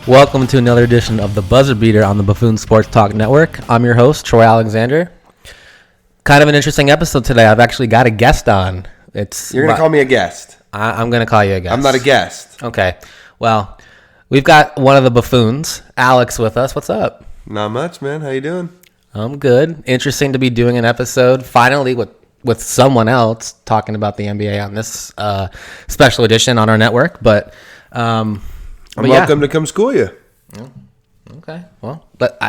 Welcome to another edition of the Buzzer Beater on the Buffoon Sports Talk Network. I'm your host, Troy Alexander. Kind of an interesting episode today. I've actually got a guest on. You're going to call me a guest. I'm going to call you a guest. I'm not a guest. Okay. Well, we've got one of the buffoons, Alex, with us. What's up? Not much, man. How you doing? I'm good. Interesting to be doing an episode finally with someone else talking about the NBA on this special edition on our network. But I'm welcome to come school you. Okay. Well, but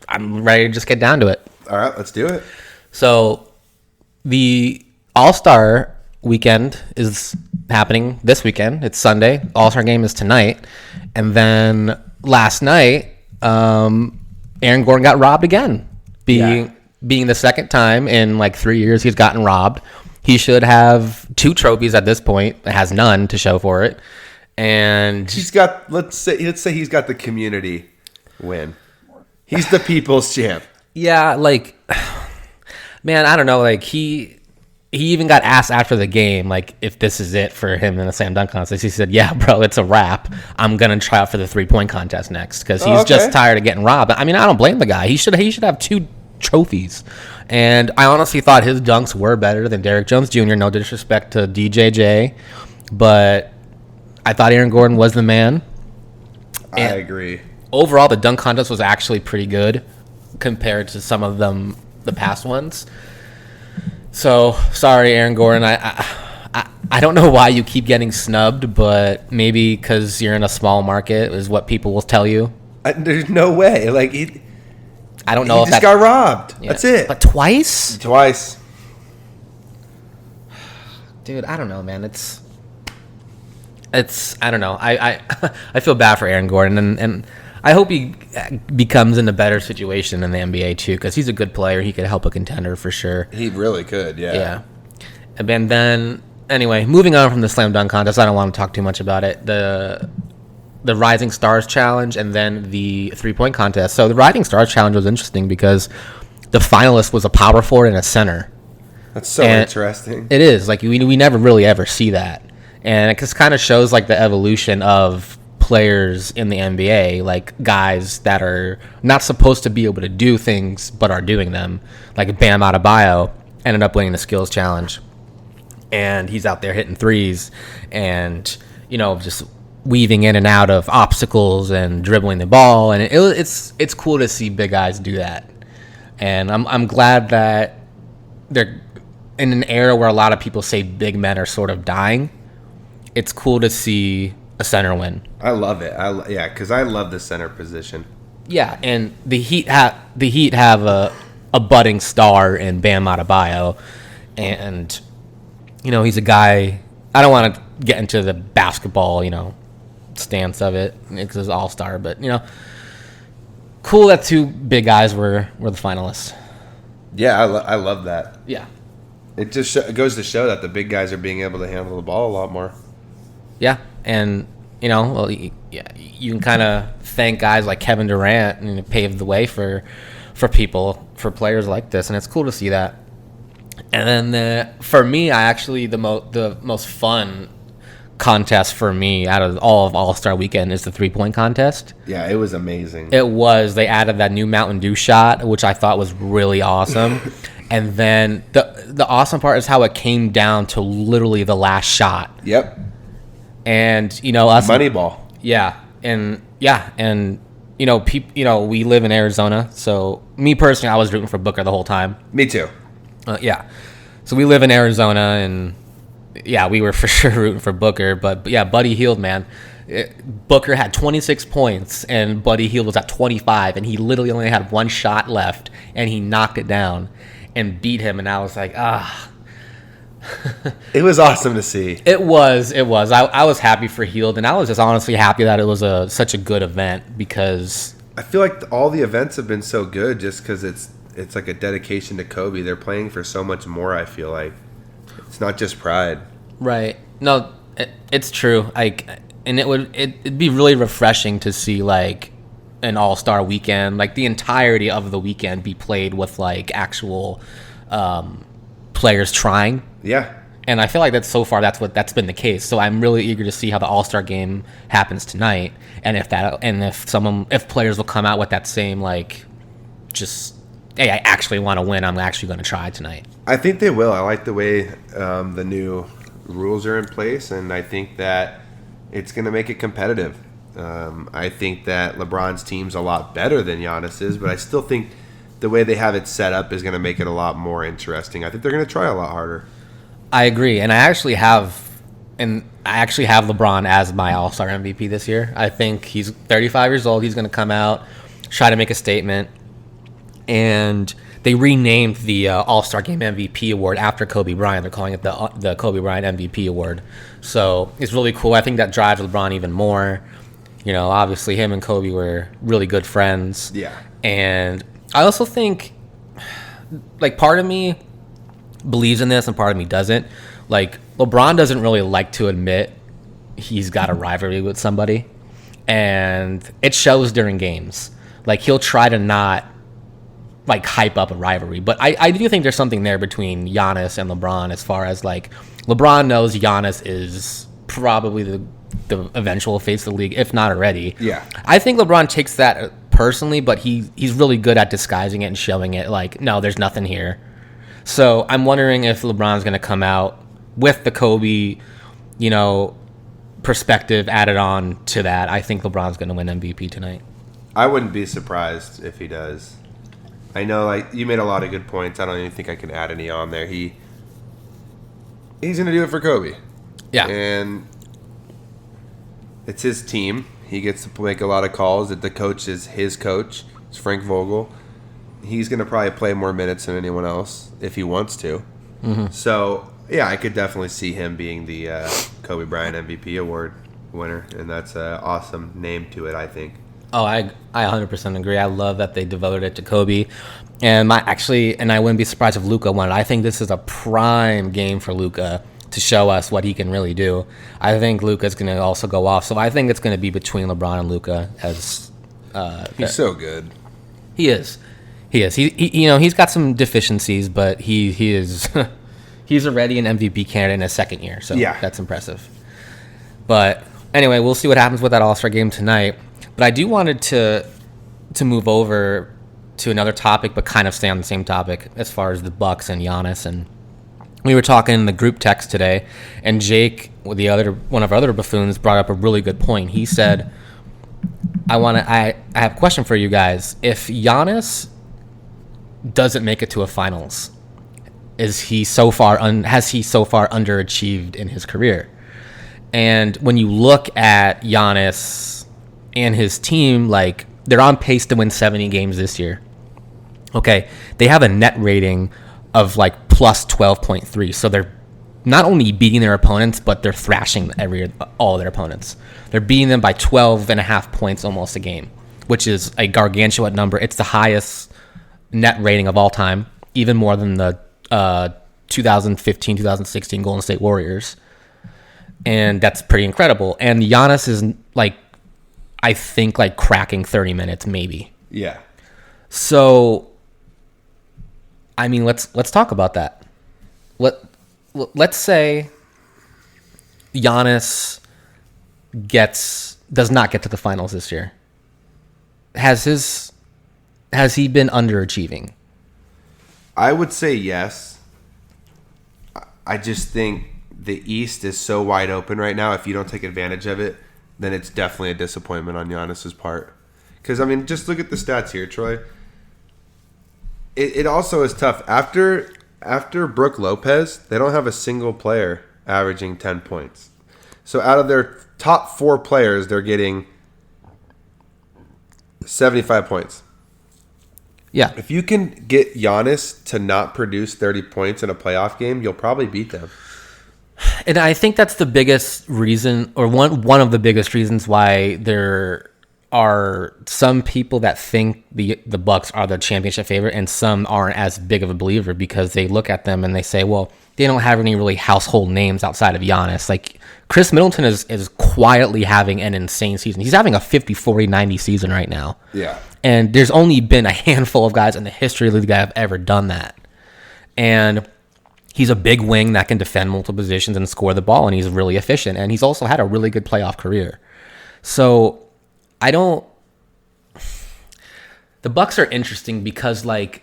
I'm ready to just get down to it. All right, let's do it. So the All-Star weekend is happening this weekend. It's Sunday. All-Star game is tonight. And then last night, Aaron Gordon got robbed again. Being the second time in like 3 years he's gotten robbed. He should have 2 trophies at this point. It has none to show for it. And he's got let's say he's got the community win. He's the people's champ. Yeah, like, man, I don't know. Like he even got asked after the game, like, if this is it for him in the slam dunk contest. He said, "Yeah, bro, it's a wrap. I'm gonna try out for the 3-point contest next because he's just tired of getting robbed." I mean, I don't blame the guy. He should have 2 trophies. And I honestly thought his dunks were better than Derrick Jones Jr. No disrespect to DJJ, but I thought Aaron Gordon was the man. I agree. Overall, the dunk contest was actually pretty good compared to some of the past ones. So, sorry, Aaron Gordon. I don't know why you keep getting snubbed, but maybe because you're in a small market is what people will tell you. There's no way. Like, I don't know if he just got robbed. Yeah. That's it. But twice? Twice. Dude, I don't know, man. It's I don't know. I feel bad for Aaron Gordon, and I hope he becomes in a better situation in the NBA too, because he's a good player. He could help a contender for sure. He really could, yeah. Yeah. And then anyway, moving on from the slam dunk contest, I don't want to talk too much about it. The Rising Stars Challenge and then the 3-point contest. So the Rising Stars Challenge was interesting because the finalist was a power forward and a center. That's so interesting. It is. Like, we never really ever see that. And it just kind of shows like the evolution of players in the NBA, like guys that are not supposed to be able to do things but are doing them. Like Bam Adebayo ended up winning the skills challenge, and he's out there hitting threes and just weaving in and out of obstacles and dribbling the ball. And it's cool to see big guys do that. And I'm glad that they're in an era where a lot of people say big men are sort of dying. It's cool to see a center win. I love it. Because I love the center position. Yeah, and the Heat have a budding star in Bam Adebayo, and he's a guy. I don't want to get into the basketball stance of it because it's all-star, but cool that 2 big guys were the finalists. Yeah, I love that. Yeah, it just goes to show that the big guys are being able to handle the ball a lot more. Yeah, and you can kind of thank guys like Kevin Durant and pave the way for players like this, and it's cool to see that. And then for me, the most fun contest for me out of all of All-Star Weekend is the 3-point contest. Yeah, it was amazing. It was. They added that new Mountain Dew shot, which I thought was really awesome. And then the awesome part is how it came down to literally the last shot. Yep. And us Moneyball. Yeah. And we live in Arizona, so me personally, I was rooting for Booker the whole time. Me too. Yeah. So we live in Arizona, and yeah, we were for sure rooting for Booker, but yeah, Buddy Hield, man. Booker had 26 points and Buddy Hield was at 25, and he literally only had 1 shot left, and he knocked it down and beat him, and I was like, It was awesome to see. It was. I was happy for Hield, and I was just honestly happy that it was such a good event, because I feel like all the events have been so good just because it's like a dedication to Kobe. They're playing for so much more, I feel like. It's not just pride. Right. No, it's true. And it'd be really refreshing to see like an all-star weekend, like the entirety of the weekend be played with like actual players trying. Yeah. And I feel like that's been the case. So I'm really eager to see how the All-Star game happens tonight, and if players will come out with that same like, just, hey, I actually want to win. I'm actually going to try tonight. I think they will. I like the way the new rules are in place, and I think that it's going to make it competitive. I think that LeBron's team's a lot better than Giannis's, but I still think the way they have it set up is going to make it a lot more interesting. I think they're going to try a lot harder. I agree, and I actually have LeBron as my All-Star MVP this year. I think he's 35 years old. He's going to come out, try to make a statement, and they renamed the All-Star Game MVP award after Kobe Bryant. They're calling it the Kobe Bryant MVP award. So it's really cool. I think that drives LeBron even more. You know, obviously him and Kobe were really good friends. Yeah. And I also think, like, part of me believes in this and part of me doesn't. Like, LeBron doesn't really like to admit he's got a rivalry with somebody, and it shows during games. Like, he'll try to not like hype up a rivalry, but I do think there's something there between Giannis and LeBron, as far as like LeBron knows Giannis is probably the eventual face of the league, if not already. Yeah, I think LeBron takes that personally, but he's really good at disguising it and showing it like, no, there's nothing here. So I'm wondering if LeBron's going to come out with the Kobe, perspective added on to that. I think LeBron's going to win MVP tonight. I wouldn't be surprised if he does. I know, like, you made a lot of good points. I don't even think I can add any on there. He's going to do it for Kobe. Yeah. And it's his team. He gets to make a lot of calls. The coach is his coach. It's Frank Vogel. He's going to probably play more minutes than anyone else if he wants to. Mm-hmm. So, yeah, I could definitely see him being the Kobe Bryant MVP award winner, and that's an awesome name to it, I think. Oh, I 100% agree. I love that they devoted it to Kobe. And I wouldn't be surprised if Luka won it. I think this is a prime game for Luka to show us what he can really do. I think Luka's going to also go off. So I think it's going to be between LeBron and Luka. He's so good. He is. He's got some deficiencies, but he is he's already an MVP candidate in his second year. So yeah, that's impressive. But anyway, we'll see what happens with that All-Star game tonight. But I do wanted to move over to another topic, but kind of stay on the same topic as far as the Bucks and Giannis. And we were talking in the group text today, and Jake, one of our other buffoons, brought up a really good point. He said, I have a question for you guys. If Giannis doesn't make it to a finals, has he so far underachieved in his career? And when you look at Giannis and his team, like, they're on pace to win 70 games this year. Okay, they have a net rating of like plus 12.3, so they're not only beating their opponents, but they're thrashing all their opponents. They're beating them by 12.5 points almost a game, which is a gargantuan number. It's the highest net rating of all time, even more than the 2015-2016 Golden State Warriors. And that's pretty incredible. And Giannis is like, I think, like cracking 30 minutes maybe. Yeah. So, I mean, let's talk about that. Let's say Giannis does not get to the finals this year. Has he been underachieving? I would say yes. I just think the East is so wide open right now. If you don't take advantage of it, then it's definitely a disappointment on Giannis's part. Because, I mean, just look at the stats here, Troy. It also is tough. After Brook Lopez, they don't have a single player averaging 10 points. So out of their top 4 players, they're getting 75 points. Yeah. If you can get Giannis to not produce 30 points in a playoff game, you'll probably beat them. And I think that's the biggest reason, or one of the biggest reasons why there are some people that think the Bucks are the championship favorite, and some aren't as big of a believer because they look at them and they say, well, they don't have any really household names outside of Giannis. Like, Chris Middleton is quietly having an insane season. He's having a 50-40-90 season right now. Yeah. And there's only been a handful of guys in the history of the league that have ever done that. And He's a big wing that can defend multiple positions and score the ball, and he's really efficient. And he's also had a really good playoff career. So the Bucks are interesting because, like,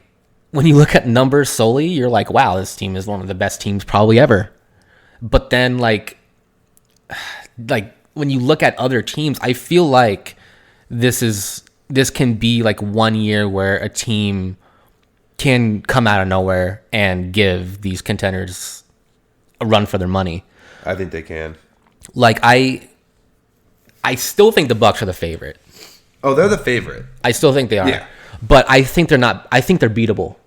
when you look at numbers solely, you're like, wow, this team is one of the best teams probably ever. But then, like when you look at other teams, I feel like this can be like 1 year where a team can come out of nowhere and give these contenders a run for their money. I think they can. Like, I still think the Bucks are the favorite. Oh, they're the favorite. I still think they are. Yeah. But I think they're not. I think they're beatable.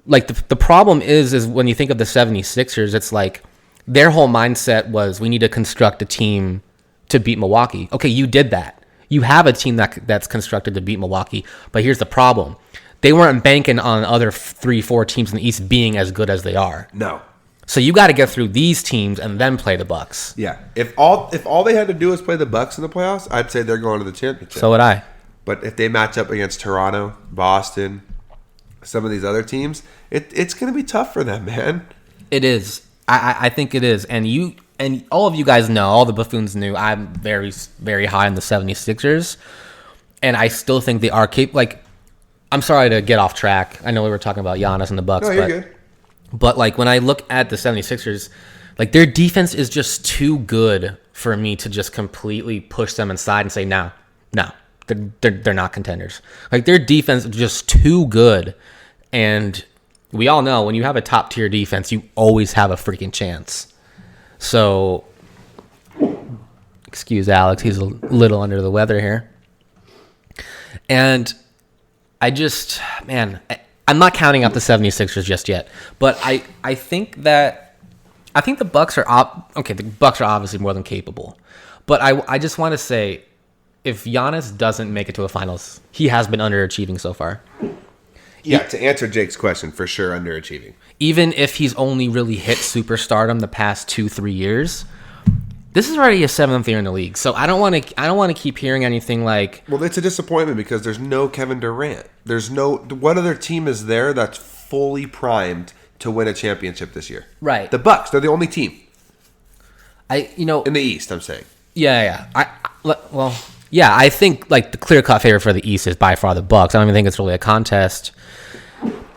Like, the problem is when you think of the 76ers, it's like their whole mindset was we need to construct a team to beat Milwaukee. Okay, you did that. You have a team that's constructed to beat Milwaukee, but here's the problem. They weren't banking on other 3-4 teams in the East being as good as they are. No. So you got to get through these teams and then play the Bucks. Yeah. If all they had to do is play the Bucks in the playoffs, I'd say they're going to the championship. So would I. But if they match up against Toronto, Boston, some of these other teams, it's going to be tough for them, man. It is. I think it is. And all of you guys know, all the buffoons knew, I'm very, very high on the 76ers. And I still think they are capable. Like, I'm sorry to get off track. I know we were talking about Giannis and the Bucks. No, you're good. But, like, when I look at the 76ers, like, their defense is just too good for me to just completely push them inside and say, no, they're not contenders. Like, their defense is just too good. And we all know when you have a top-tier defense, you always have a freaking chance. So, excuse Alex, he's a little under the weather here. And I'm not counting out the 76ers just yet. But I think the Bucks are the Bucks are obviously more than capable. But I just want to say, if Giannis doesn't make it to the finals, he has been underachieving so far. Yeah, to answer Jake's question, for sure, underachieving. Even if he's only really hit superstardom the past 2-3 years, this is already his 7th year in the league. So I don't want to keep hearing anything like. Well, it's a disappointment because there's no Kevin Durant. What other team is there that's fully primed to win a championship this year? Right. The Bucks. They're the only team. In the East, I'm saying. Yeah. I think like the clear-cut favorite for the East is by far the Bucks. I don't even think it's really a contest.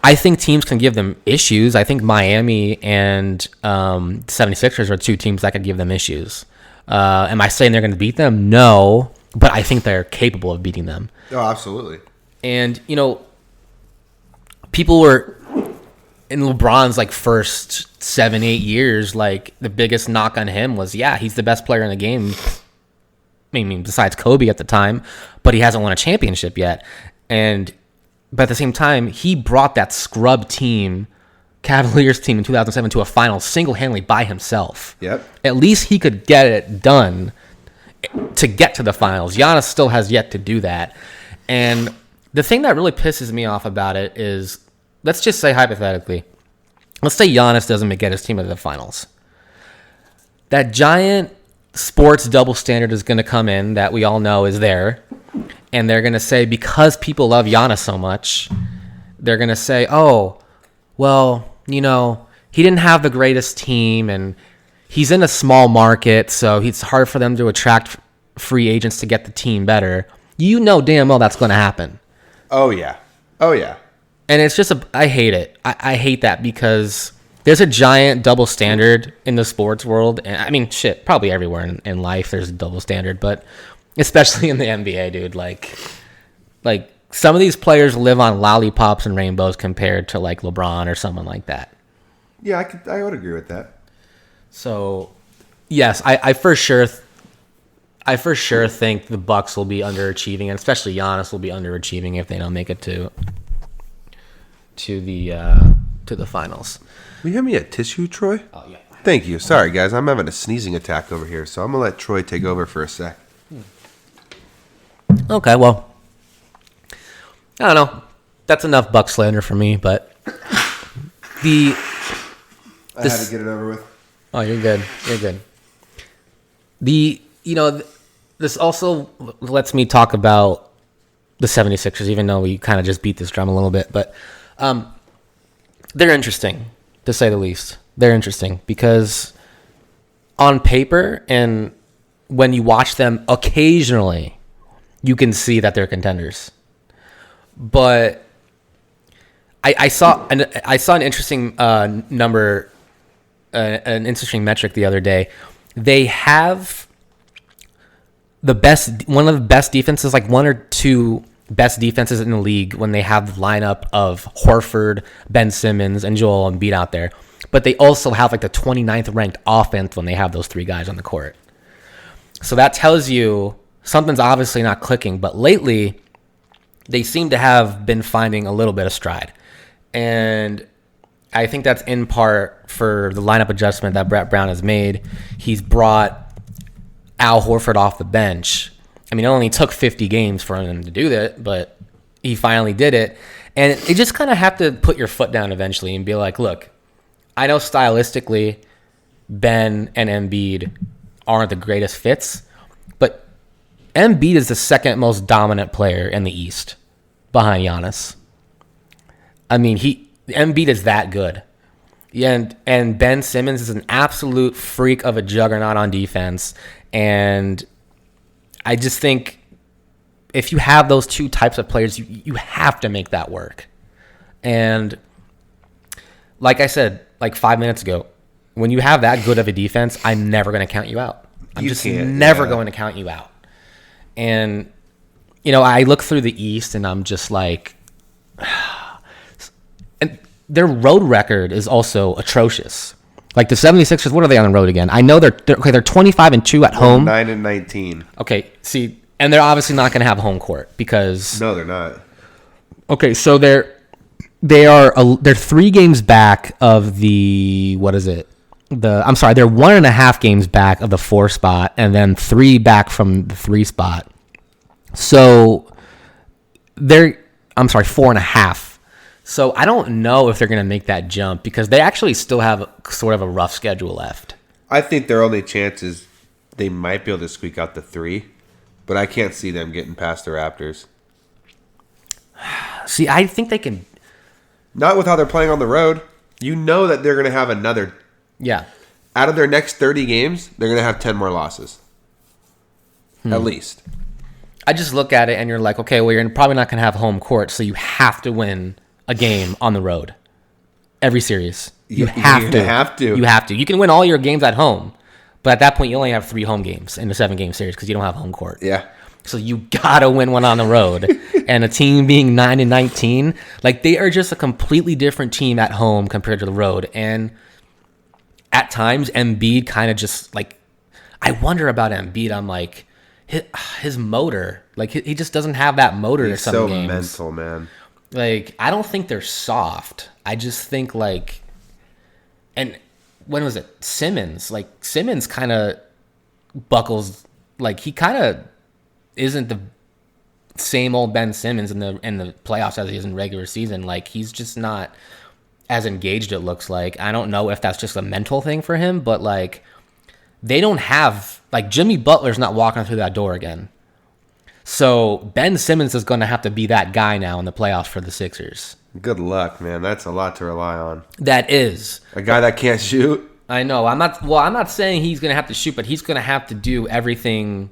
I think teams can give them issues. I think Miami and 76ers are two teams that could give them issues. Am I saying they're going to beat them? No, but I think they're capable of beating them. Oh, absolutely. And, people were in LeBron's like first 7-8 years, like the biggest knock on him was, he's the best player in the game. I mean, besides Kobe at the time, but he hasn't won a championship yet. But at the same time, he brought that scrub team, Cavaliers team in 2007 to a final single-handedly by himself. Yep. At least he could get it done to get to the finals. Giannis still has yet to do that. And the thing that really pisses me off about it is, let's just say hypothetically, let's say Giannis doesn't get his team to the finals. That giant sports double standard is going to come in that we all know is there. And they're going to say, because people love Giannis so much, they're going to say, oh, well, he didn't have the greatest team and he's in a small market, so it's hard for them to attract free agents to get the team better. You know damn well that's going to happen. Oh, yeah. And it's just, I hate it. I hate that because there's a giant double standard in the sports world. And I mean, shit, probably everywhere in life there's a double standard, but especially in the NBA, dude. Like some of these players live on lollipops and rainbows compared to like LeBron or someone like that. Yeah, I would agree with that. So, yes, I for sure think the Bucks will be underachieving, and especially Giannis will be underachieving if they don't make it to the finals. Will you hand me a tissue, Troy? Oh yeah. Thank you. Sorry, guys, I'm having a sneezing attack over here, so I'm gonna let Troy take over for a sec. Okay, well, I don't know. That's enough Buck slander for me, but I had to get it over with. Oh, you're good. This also lets me talk about the 76ers, even though we kind of just beat this drum a little bit, but they're interesting, to say the least. They're interesting because on paper and when you watch them occasionally, you can see that they're contenders. But I saw an interesting number, an interesting metric the other day. They have one of the best defenses, like one or two best defenses in the league when they have the lineup of Horford, Ben Simmons, and Joel Embiid out there. But they also have like the 29th ranked offense when they have those three guys on the court. So that tells you something's obviously not clicking. But lately, they seem to have been finding a little bit of stride. And I think that's in part for the lineup adjustment that Brett Brown has made. He's brought Al Horford off the bench. I mean, it only took 50 games for him to do that, but he finally did it. And you just kind of have to put your foot down eventually and be like, look, I know stylistically Ben and Embiid aren't the greatest fits, but Embiid is the second most dominant player in the East behind Giannis. I mean, Embiid is that good. And Ben Simmons is an absolute freak of a juggernaut on defense. And I just think if you have those two types of players, you have to make that work. And like I said, like 5 minutes ago, when you have that good of a defense, I'm never going to count you out. I'm just never going to count you out. And, you know, I look through the East and I'm just like, and their road record is also atrocious. Like the 76ers, what are they on the road again? I know they're 25-2 at home. 9-19. Okay, see, and they're obviously not going to have home court because no, they're not. Okay, so they're 3 games back of the what is it? They're 1.5 games back of the 4 spot, and then 3 back from the 3 spot. So 4.5. So I don't know if they're going to make that jump because they actually still have sort of a rough schedule left. I think their only chance is they might be able to squeak out the 3, but I can't see them getting past the Raptors. See, I think they can. Not with how they're playing on the road. You know that they're going to have another. Yeah. Out of their next 30 games, they're going to have 10 more losses. At least. I just look at it and you're like, okay, well, you're probably not going to have home court, so you have to win a game on the road. Every series. You have to. You have to. You can win all your games at home, but at that point, you only have 3 home games in the 7-game series because you don't have home court. Yeah. So you got to win one on the road. And a team being 9-19, like they are just a completely different team at home compared to the road. And at times, Embiid kind of just like, I wonder about Embiid. I'm like, his motor, like he just doesn't have that motor to some games. He's so mental, man. Like, I don't think they're soft. I just think, like, and when was it? Simmons. Like, Simmons kind of buckles, like, he kind of isn't the same old Ben Simmons in the playoffs as he is in regular season. Like, he's just not as engaged, it looks like. I don't know if that's just a mental thing for him, but, like, they don't have, like, Jimmy Butler's not walking through that door again. So Ben Simmons is going to have to be that guy now in the playoffs for the Sixers. Good luck, man. That's a lot to rely on. That is. A guy that can't shoot? I know. I'm not saying he's going to have to shoot, but he's going to have to do everything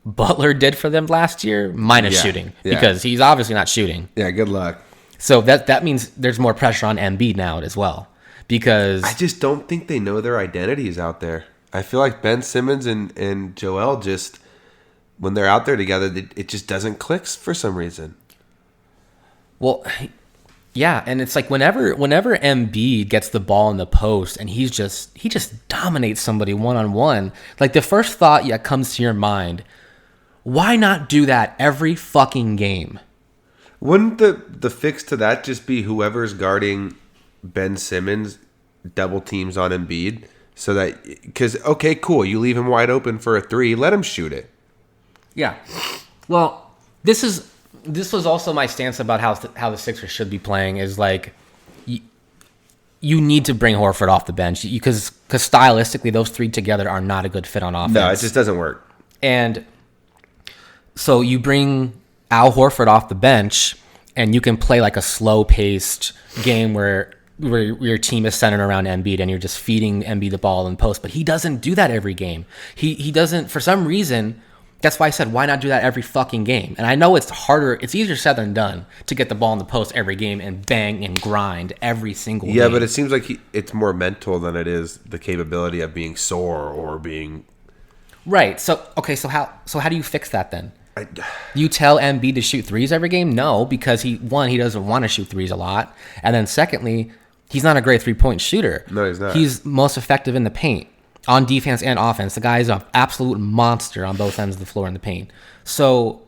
Butler did for them last year, minus shooting, because he's obviously not shooting. Yeah, good luck. So that means there's more pressure on Embiid now as well, because I just don't think they know their identities out there. I feel like Ben Simmons and Joel just, when they're out there together, it just doesn't click for some reason. Well, yeah, and it's like whenever Embiid gets the ball in the post and he just dominates somebody one-on-one, like the first thought that comes to your mind, why not do that every fucking game? Wouldn't the fix to that just be whoever's guarding Ben Simmons double teams on Embiid? So that, because, okay, cool, you leave him wide open for a 3, let him shoot it. Yeah. Well, this was also my stance about how the Sixers should be playing is like you need to bring Horford off the bench because stylistically those 3 together are not a good fit on offense. No, it just doesn't work. And so you bring Al Horford off the bench and you can play like a slow-paced game where where your team is centered around Embiid and you're just feeding Embiid the ball in post. But he doesn't do that every game. He doesn't, for some reason. That's why I said, why not do that every fucking game? And I know it's harder, it's easier said than done to get the ball in the post every game and bang and grind every single game. Yeah, but it seems like it's more mental than it is the capability of being sore or being... Right. So how do you fix that then? You tell Embiid to shoot threes every game? No, because he doesn't want to shoot threes a lot. And then secondly, he's not a great three-point shooter. No, he's not. He's most effective in the paint. On defense and offense, the guy is an absolute monster on both ends of the floor in the paint. So,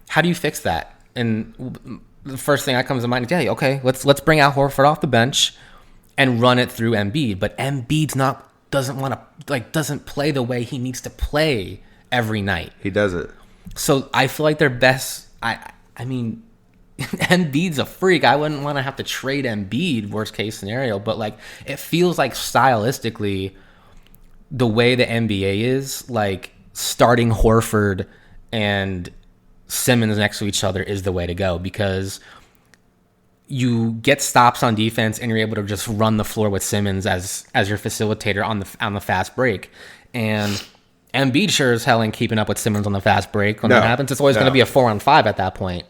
how do you fix that? And the first thing that comes to mind is, yeah, okay, let's bring Al Horford off the bench and run it through Embiid. But Embiid's doesn't play the way he needs to play every night. He doesn't. So I feel like their best. I mean, Embiid's a freak. I wouldn't want to have to trade Embiid, worst case scenario. But like, it feels like stylistically, the way the NBA is, like starting Horford and Simmons next to each other is the way to go, because you get stops on defense and you're able to just run the floor with Simmons as your facilitator on the fast break. And Embiid sure as hell ain't keeping up with Simmons on the fast break. When that happens, it's always going to be a 4-on-5 at that point.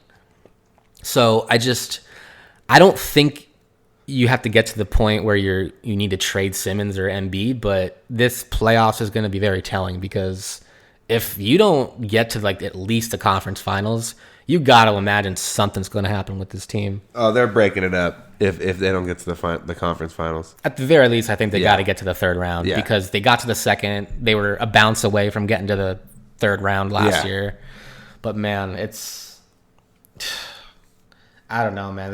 So I don't think you have to get to the point where you need to trade Simmons or Embiid, but this playoffs is going to be very telling, because if you don't get to like at least the conference finals, you got to imagine something's going to happen with this team. Oh, they're breaking it up if they don't get to the conference finals. At the very least, I think they got to get to the third round, because they got to the second. They were a bounce away from getting to the third round last year. But man, I don't know, man.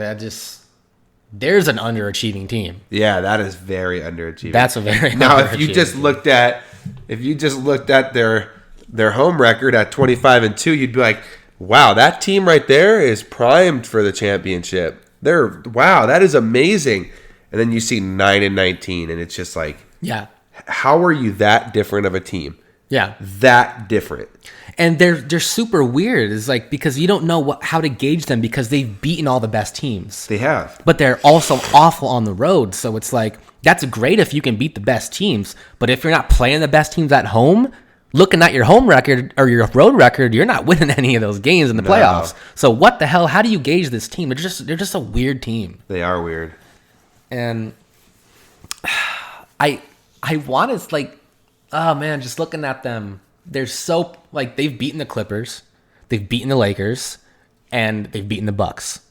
There's an underachieving team. Yeah, that is very underachieving. That's a very now. If you just looked at their home record at 25-2, you'd be like, wow, that team right there is primed for the championship. Wow, that is amazing. And then you see 9-19, and it's just like, yeah, how are you that different of a team? Yeah, that different. And they're super weird. It's like, because you don't know how to gauge them, because they've beaten all the best teams. They have. But they're also awful on the road. So it's like, that's great if you can beat the best teams. But if you're not playing the best teams at home, looking at your home record or your road record, you're not winning any of those games in the playoffs. So what the hell? How do you gauge this team? They're just a weird team. They are weird. And I want to, like, oh man, just looking at them, they're so, like, they've beaten the Clippers, they've beaten the Lakers, and they've beaten the Bucks.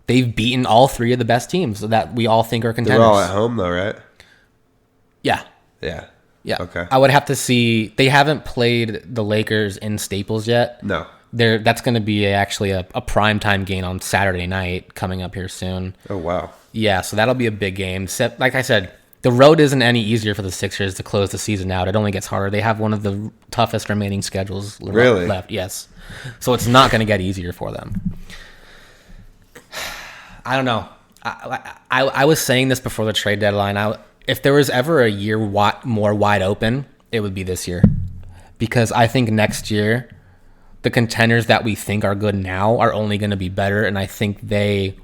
They've beaten all three of the best teams that we all think are contenders. They're all at home though, right? Yeah. Yeah. Yeah. Okay. I would have to see. They haven't played the Lakers in Staples yet. No. That's going to be actually a primetime game on Saturday night coming up here soon. Oh, wow. Yeah, so that'll be a big game. Like I said, the road isn't any easier for the Sixers to close the season out. It only gets harder. They have one of the toughest remaining schedules left. Yes. So it's not going to get easier for them. I don't know. I was saying this before the trade deadline. If there was ever a year more wide open, it would be this year. Because I think next year, the contenders that we think are good now are only going to be better, and I think they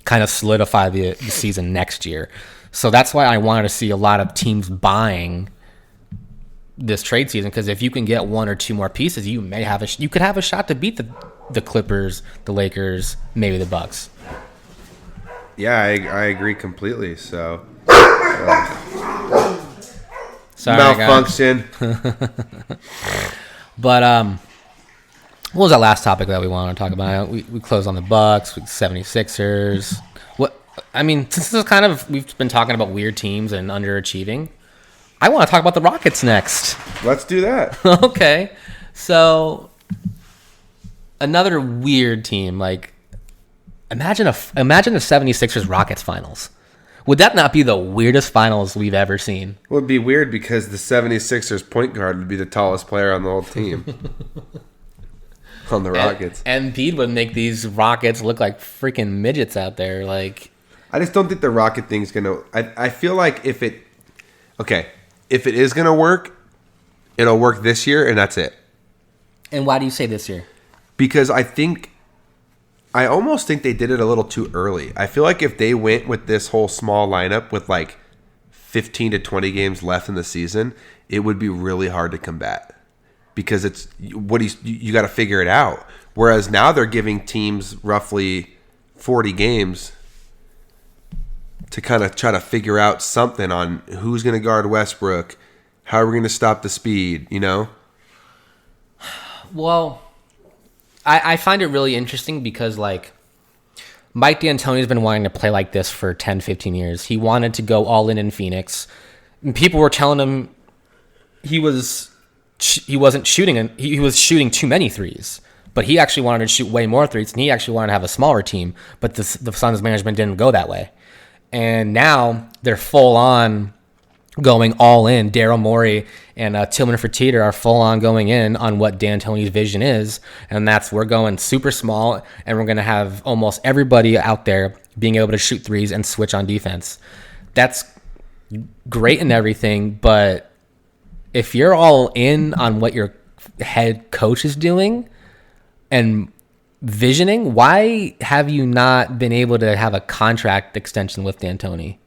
kind of solidify the season next year. So that's why I wanted to see a lot of teams buying this trade season, because if you can get one or two more pieces, you could have a shot to beat the Clippers, the Lakers, maybe the Bucks. Yeah, I agree completely. So sorry, malfunction. But what was that last topic that we wanted to talk about? We closed on the Bucks, 76ers. Since this is kind of, we've been talking about weird teams and underachieving, I want to talk about the Rockets next. Let's do that. Okay. So, another weird team. Like, imagine the 76ers Rockets finals. Would that not be the weirdest finals we've ever seen? It would be weird because the 76ers point guard would be the tallest player on the whole team. On the Rockets. And Embiid would make these Rockets look like freaking midgets out there. Like, I just don't think the Rocket thing's going to... I feel like if it is going to work, it'll work this year, and that's it. And why do you say this year? Because I think I almost think they did it a little too early. I feel like if they went with this whole small lineup with like 15 to 20 games left in the season, it would be really hard to combat because it's you got to figure it out. Whereas now they're giving teams roughly 40 games to kind of try to figure out something on who's going to guard Westbrook, how are we going to stop the speed, you know? Well, I find it really interesting because, like, Mike D'Antoni's been wanting to play like this for 10, 15 years. He wanted to go all in Phoenix. And people were telling him he wasn't shooting, and he was shooting too many threes. But he actually wanted to shoot way more threes, and he actually wanted to have a smaller team. But the Suns management didn't go that way. And now they're full on going all in. Daryl Morey and Tillman Fertitta are full on going in on what D'Antoni's vision is, and that's we're going super small, and we're going to have almost everybody out there being able to shoot threes and switch on defense. That's great and everything, but if you're all in on what your head coach is doing and visioning, why have you not been able to have a contract extension with D'Antoni?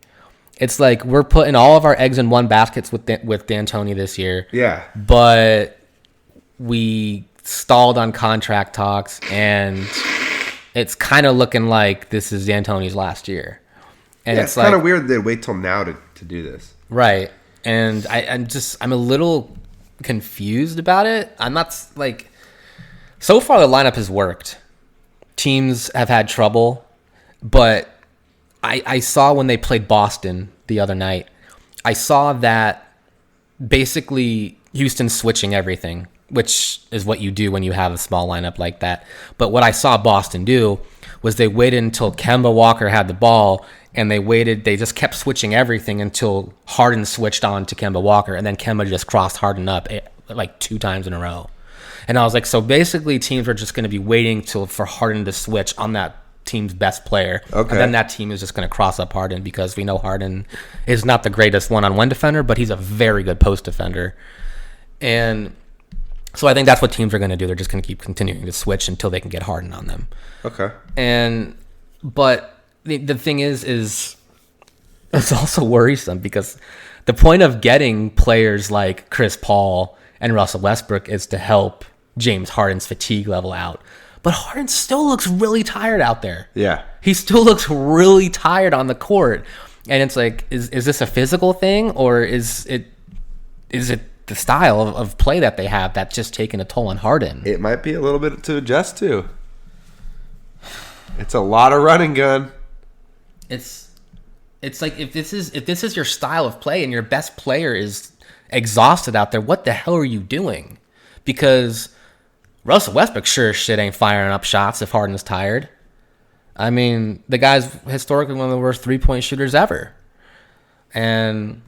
It's like we're putting all of our eggs in one basket with D'Antoni this year. Yeah. But we stalled on contract talks, and it's kind of looking like this is D'Antoni's last year. And yeah, it's kind like, of weird they wait till now to do this. Right. And I'm a little confused about it. I'm not like, so far the lineup has worked. Teams have had trouble, but I saw when they played Boston the other night, I saw that basically Houston switching everything, which is what you do when you have a small lineup like that. But what I saw Boston do was they waited until Kemba Walker had the ball, and they just kept switching everything until Harden switched on to Kemba Walker, and then Kemba just crossed Harden up like 2 times in a row. And I was like, so basically teams are just going to be waiting for Harden to switch on that team's best player. Okay. And then that team is just going to cross up Harden because we know Harden is not the greatest one-on-one defender, but he's a very good post defender. And so I think that's what teams are going to do. They're just going to keep continuing to switch until they can get Harden on them. Okay. But the thing is it's also worrisome because the point of getting players like Chris Paul and Russell Westbrook is to help James Harden's fatigue level out. But Harden still looks really tired out there. Yeah. He still looks really tired on the court. And it's like, is this a physical thing, or is it the style of play that they have that's just taking a toll on Harden? It might be a little bit to adjust to. It's a lot of running gun. It's like if this is your style of play and your best player is exhausted out there, what the hell are you doing? Because Russell Westbrook sure as shit ain't firing up shots if Harden's tired. I mean, the guy's historically one of the worst 3-point shooters ever. And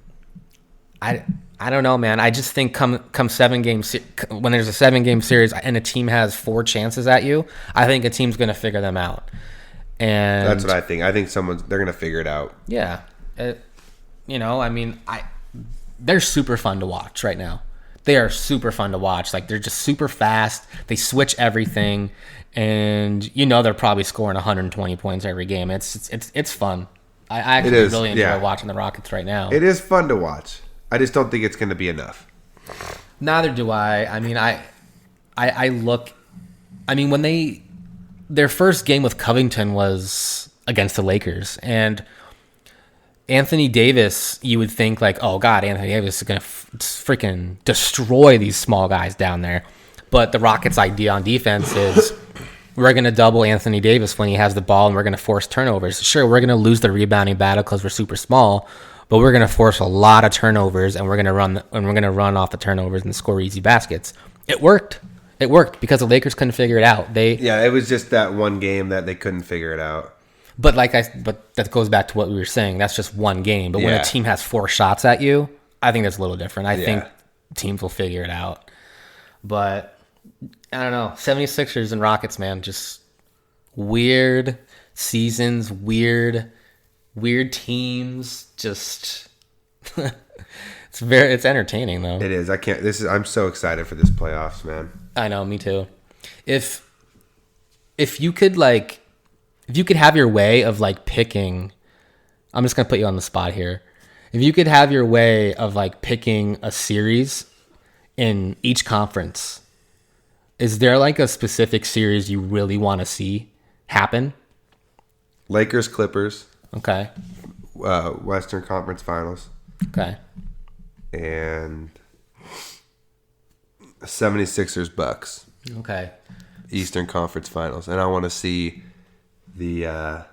I don't know, man. I just think come 7 games, when there's a 7-game series and a team has 4 chances at you, I think a team's going to figure them out. And that's what I think. I think they're going to figure it out. Yeah. They're super fun to watch right now. They are super fun to watch. Like, they're just super fast. They switch everything, and they're probably scoring 120 points every game. It's fun. I actually really enjoy watching the Rockets right now. It is fun to watch. I just don't think it's going to be enough. Neither do I. I mean, when their first game with Covington was against the Lakers, and Anthony Davis, you would think like, oh God, Anthony Davis is going to freaking destroy these small guys down there. But the Rockets' idea on defense is we're going to double Anthony Davis when he has the ball, and we're going to force turnovers. Sure, we're going to lose the rebounding battle because we're super small, but we're going to force a lot of turnovers, and we're going to run off the turnovers and score easy baskets. It worked. It worked because the Lakers couldn't figure it out. It was just that one game that they couldn't figure it out. But that goes back to what we were saying. That's just one game. But when a team has 4 shots at you, I think that's a little different. I think teams will figure it out. But I don't know. 76ers and Rockets, man, just weird seasons, weird teams. Just it's entertaining though. It is. I'm so excited for this playoffs, man. I know, me too. If you could like if you could have your way of like picking, I'm just gonna put you on the spot here. If you could have your way of like picking a series in each conference, is there like a specific series you really want to see happen? Lakers, Clippers. Okay. Western Conference Finals. Okay. And 76ers, Bucks. Okay. Eastern Conference Finals. And I want to see the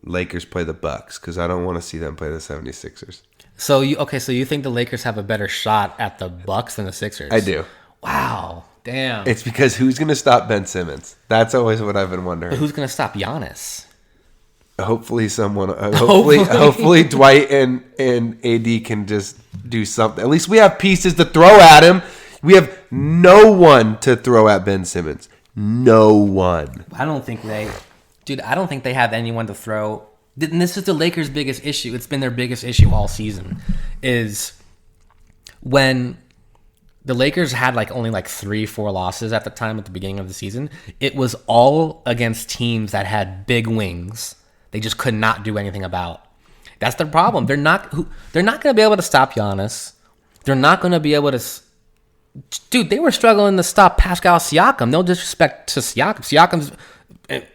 Lakers play the Bucks because I don't want to see them play the 76ers. So you think the Lakers have a better shot at the Bucks than the Sixers? I do. Wow. Damn. It's because who's going to stop Ben Simmons? That's always what I've been wondering. But who's going to stop Giannis? Hopefully someone. Hopefully Dwight and AD can just do something. At least we have pieces to throw at him. We have no one to throw at Ben Simmons. No one. I don't think they have anyone to throw. And this is the Lakers' biggest issue. It's been their biggest issue all season. Is when the Lakers had only 3-4 losses at the time at the beginning of the season. It was all against teams that had big wings. They just could not do anything about. That's the problem. They're not going to be able to stop Giannis. They're not going to be able to. Dude, they were struggling to stop Pascal Siakam. No disrespect to Siakam. Siakam's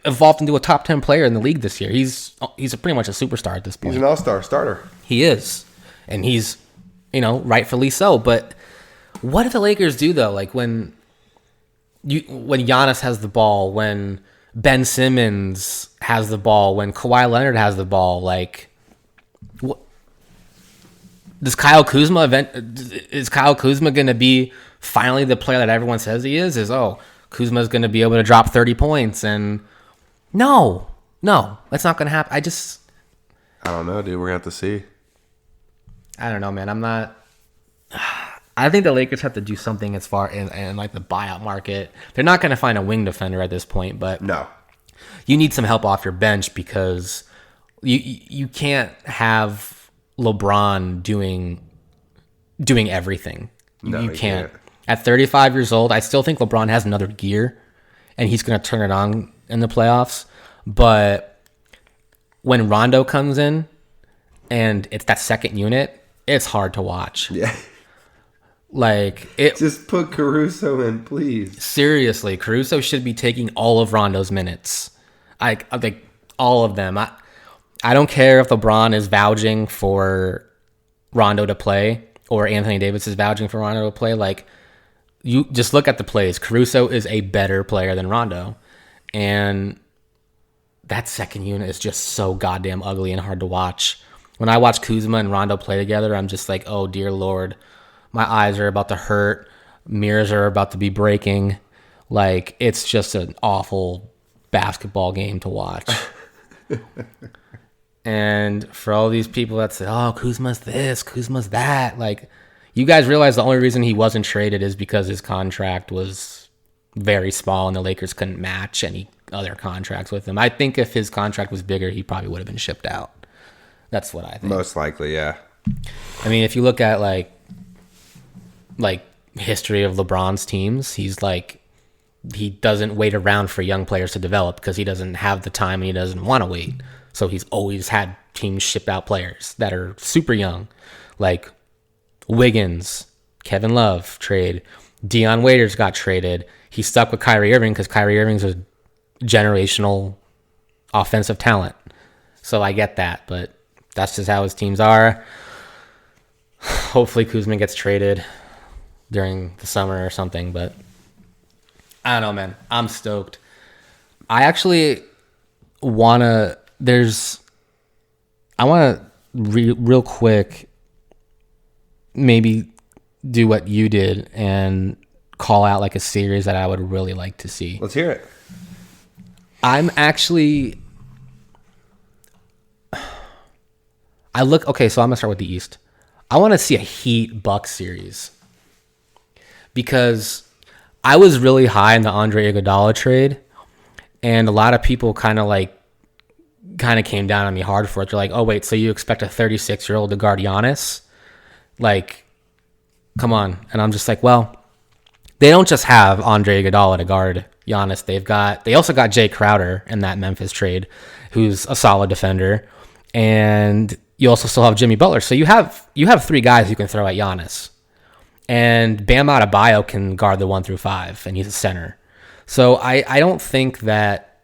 evolved into a top 10 player in the league this year. He's pretty much a superstar at this point. He's an all-star starter. He is, and he's rightfully so. But what do the Lakers do though? When Giannis has the ball, when Ben Simmons has the ball, when Kawhi Leonard has the ball, what does Kyle Kuzma is Kyle Kuzma going to be finally the player that everyone says he is? Kuzma's going to be able to drop 30 points and no, that's not going to happen. I don't know, dude. We're going to have to see. I don't know, man. I think the Lakers have to do something as far in the buyout market. They're not going to find a wing defender at this point, but no, you need some help off your bench because you can't have LeBron doing everything. No, you can't. At 35 years old, I still think LeBron has another gear, and he's going to turn it on in the playoffs. But when Rondo comes in, and it's that second unit, it's hard to watch. Yeah. Just put Caruso in, please. Seriously, Caruso should be taking all of Rondo's minutes. I think all of them. I don't care if LeBron is vouching for Rondo to play or Anthony Davis is vouching for Rondo to play. You just look at the plays. Caruso is a better player than Rondo, and that second unit is just so goddamn ugly and hard to watch. When I watch Kuzma and Rondo play together, I'm just like, oh dear Lord. My eyes are about to hurt. Mirrors are about to be breaking. It's just an awful basketball game to watch. And for all these people that say, oh, Kuzma's this, Kuzma's that. You guys realize the only reason he wasn't traded is because his contract was very small and the Lakers couldn't match any other contracts with him. I think if his contract was bigger, he probably would have been shipped out. That's what I think. Most likely, yeah. I mean, if you look at history of LeBron's teams, he doesn't wait around for young players to develop because he doesn't have the time and he doesn't want to wait. So he's always had teams ship out players that are super young, like Wiggins, Kevin Love trade, Dion Waiters got traded. He stuck with Kyrie Irving because Kyrie Irving's a generational offensive talent. So I get that, but that's just how his teams are. Hopefully Kuzma gets traded during the summer or something, but I don't know, man. I'm stoked. I actually want to real quick maybe do what you did and call out a series that I would really like to see. Let's hear it. I'm actually so I'm going to start with the East. I want to see a Heat Bucks series because I was really high in the Andre Iguodala trade, and a lot of people kind of came down on me hard for it. They're like, "Oh wait, so you expect a 36-year-old to guard Giannis? Come on!" And I'm just like, "Well, they don't just have Andre Iguodala to guard Giannis. They also got Jay Crowder in that Memphis trade, who's a solid defender, and you also still have Jimmy Butler. So you have 3 guys you can throw at Giannis, and Bam Adebayo can guard the 1 through 5, and he's a center. So I don't think that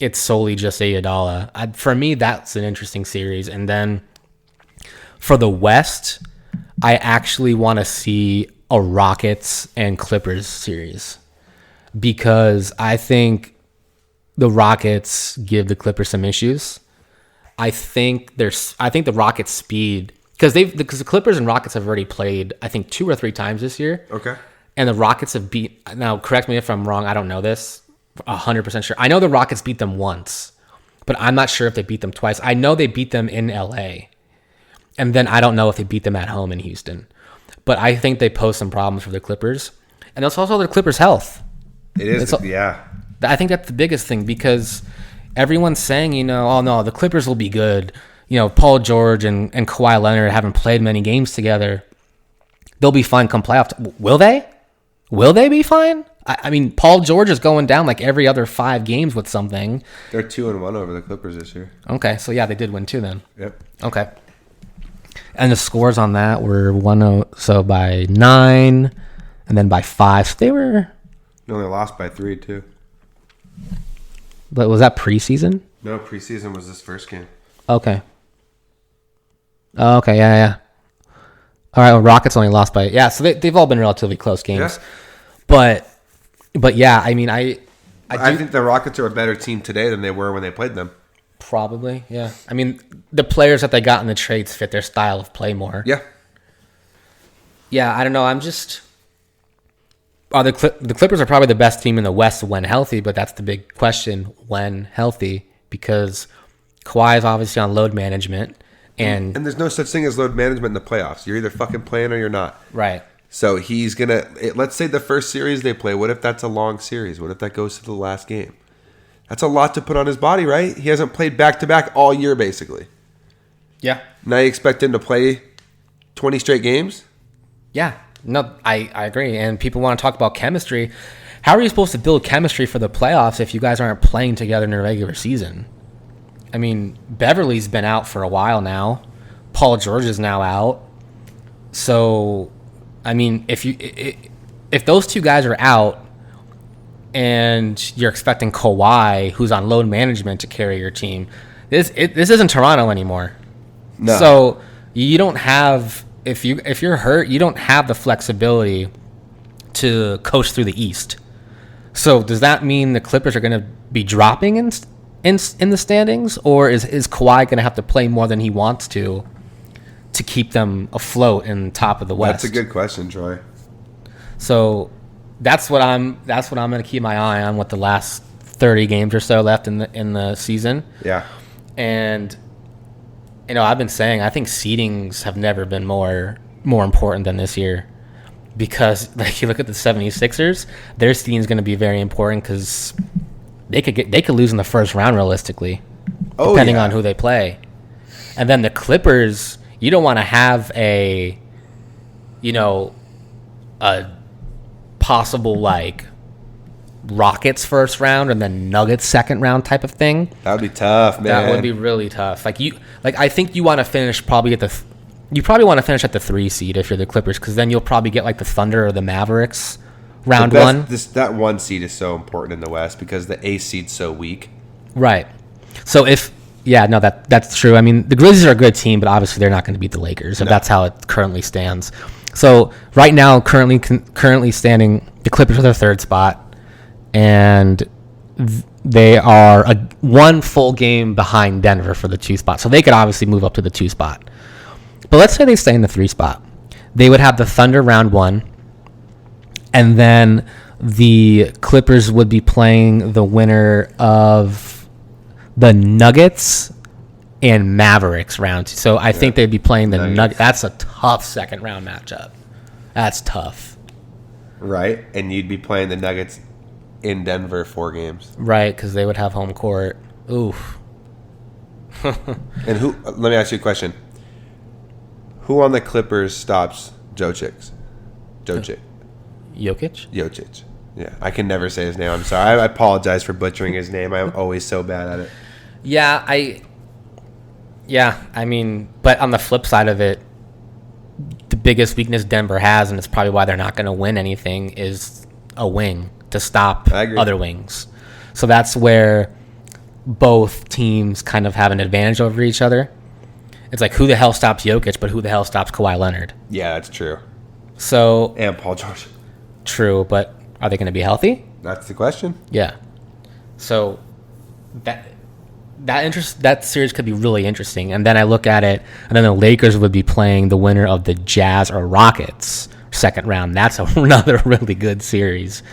it's solely just Iguodala. For me, that's an interesting series. And then for the West, I actually want to see a Rockets and Clippers series, because I think the Rockets give the Clippers some issues. I think the Rockets' speed, because the Clippers and Rockets have already played, I think, 2 or 3 times this year. Okay. And the Rockets have now correct me if I'm wrong, I don't know this 100% sure. I know the Rockets beat them once, but I'm not sure if they beat them twice. I know they beat them in LA. And then I don't know if they beat them at home in Houston. But I think they pose some problems for the Clippers. And it's also the Clippers' health. It is, yeah. I think that's the biggest thing, because everyone's saying, oh no, the Clippers will be good. Paul George and Kawhi Leonard haven't played many games together. They'll be fine come playoffs. Will they? Will they be fine? I mean, Paul George is going down like every other 5 games with something. They're 2-1 over the Clippers this year. Okay, so yeah, they did win 2 then. Yep. Okay. And the scores on that were 1-0, so by 9, and then by 5. So they only lost by 3 too. But was that preseason? No, preseason was this first game. Okay. Oh, okay, yeah. All right, well, Rockets only lost by... Yeah, so they've all been relatively close games. Yeah. But yeah, I mean, I think the Rockets are a better team today than they were when they played them. Probably, yeah. I mean, the players that they got in the trades fit their style of play more. Yeah. Yeah, I don't know. I'm just... the Clippers are probably the best team in the West when healthy, but that's the big question, when healthy, because Kawhi is obviously on load management. And there's no such thing as load management in the playoffs. You're either fucking playing or you're not. Right. So he's going to... Let's say the first series they play, what if that's a long series? What if that goes to the last game? That's a lot to put on his body, right? He hasn't played back-to-back all year, basically. Yeah. Now you expect him to play 20 straight games? Yeah. No, I agree. And people want to talk about chemistry. How are you supposed to build chemistry for the playoffs if you guys aren't playing together in a regular season? I mean, Beverly's been out for a while now. Paul George is now out. So, I mean, if those 2 guys are out and you're expecting Kawhi, who's on load management, to carry your team, this isn't Toronto anymore. No. So you don't have, if you're hurt, you don't have the flexibility to coast through the East. So does that mean the Clippers are going to be dropping in the standings, or is Kawhi going to have to play more than he wants to keep them afloat in top of the West? That's a good question, Troy. So that's what I'm going to keep my eye on with the last 30 games or so left in the season. Yeah. And I've been saying I think seedings have never been more important than this year, because like you look at the 76ers, their seeding is going to be very important, because they could lose in the first round realistically, depending on who they play. And then the Clippers, you don't want to have a possible like Rockets first round and then Nuggets second round type of thing. That would be tough, man. That would be really tough. I think you want to finish probably at the you probably want to finish at the 3 seed if you're the Clippers, because then you'll probably get like the Thunder or the Mavericks round one. That 1 seed is so important in the West because the A seed's so weak. Right. So that's true. I mean, the Grizzlies are a good team, but obviously they're not going to beat the Lakers, if that's how it currently stands. So right now, currently standing, the Clippers are their 3rd spot, and they are 1 full game behind Denver for the 2 spot. So they could obviously move up to the 2 spot. But let's say they stay in the 3 spot. They would have the Thunder round 1, and then the Clippers would be playing the winner of the Nuggets and Mavericks round 2. So I think they'd be playing the Nuggets. That's a tough second round matchup. That's tough. Right, and you'd be playing the Nuggets in Denver 4 games. Right, because they would have home court. Oof. And let me ask you a question. Who on the Clippers stops Jokic? Jokic? Yeah, I can never say his name. I'm sorry. I apologize for butchering his name. I'm always so bad at it. I mean, but on the flip side of it, the biggest weakness Denver has, and it's probably why they're not going to win anything, is a wing to stop other wings. So that's where both teams kind of have an advantage over each other. It's like, who the hell stops Jokic, but who the hell stops Kawhi Leonard? Yeah, that's true. So and Paul George. True, but are they going to be healthy? That's the question. Yeah. So that series could be really interesting. And then I look at it, and then the Lakers would be playing the winner of the Jazz or Rockets second round. That's another really good series.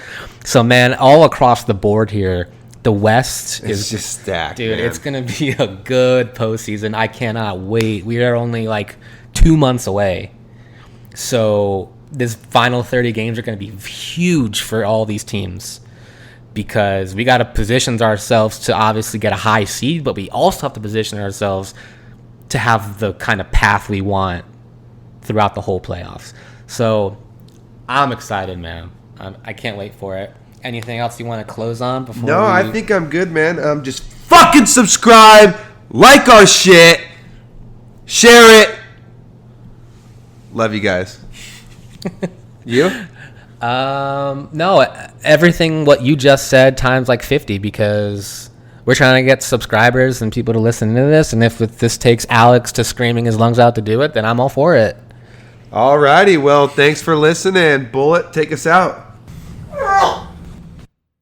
So, man, all across the board here, the West is just stacked, dude. man. It's gonna be a good postseason. I cannot wait. We are only like 2 months away, so this final 30 games are gonna be huge for all these teams because we got to position ourselves to obviously get a high seed, but we also have to position ourselves to have the kind of path we want throughout the whole playoffs. So I'm excited, man. I can't wait for it. Anything else you want to close on before? No, I think I'm good, man. Just fucking subscribe, like our shit, share it. Love you guys. You? No, everything what you just said times like 50 because we're trying to get subscribers and people to listen to this. And if this takes Alex to screaming his lungs out to do it, then I'm all for it. Alrighty, well, thanks for listening. Bullet, take us out.